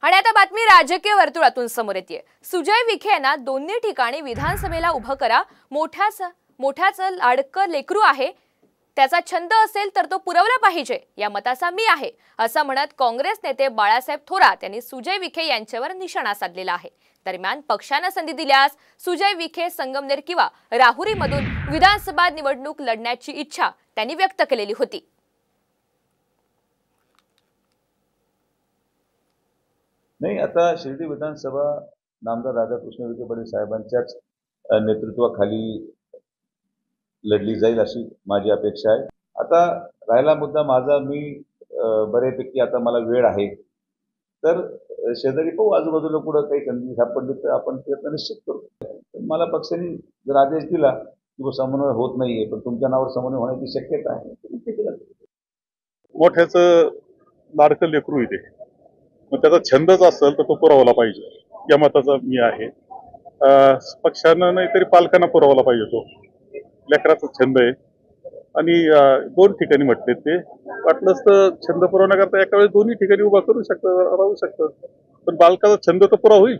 आणि आता बातमी राजकीय वर्तुळातून समोर येते। सुजय विखे यांना दोन्ही ठिकाणी विधानसभेला उभं करा, मोठ्याच लाडकं लेकरू आहे, त्याचा छंद असेल तर तो पुरवला पाहिजे, या मताचा मी आहे, असं म्हणत काँग्रेस नेते बाळासाहेब थोरात यांनी सुजय विखे यांच्यावर निशाणा साधलेला आहे। दरम्यान पक्षाने संधी दिल्यास सुजय विखे संगमनेर किंवा राहुरीमधून विधानसभा निवडणूक लढण्याची इच्छा त्यांनी व्यक्त केलेली होती। नाही, आता शिर्डी विधानसभा नामदार राधाकृष्ण विखे पाटील साहेबांच्याच नेतृत्वाखाली लढली जाईल अशी माझी अपेक्षा आहे। आता राहिला मुद्दा माझा, मी बऱ्यापैकी आता मला वेळ आहे, तर शेजारी पाहू आजूबाजूला कुठं काही संधी सापडली तर आपण प्रयत्न निश्चित करू। मला पक्षाने जर आदेश दिला की समन्वय होत नाहीये, पण तुमच्या नावावर समन्वय होण्याची शक्यता आहे, मोठ्याचं लाडकं लेकरू इथे, मग त्याचा छंदच असेल तर तो पुरवला पाहिजे, या मताचा मी आहे। पक्षानं नाहीतरी पालकांना पुरवला पाहिजे, तो लेकराचा छंद आहे। आणि दोन ठिकाणी म्हटले, ते वाटलंच तर छंद पुरवण्याकरता एका वेळेस दोन्ही ठिकाणी उभा करू शकतं, राहू शकतं, पण बालकाचा छंद तर पुरा होईल।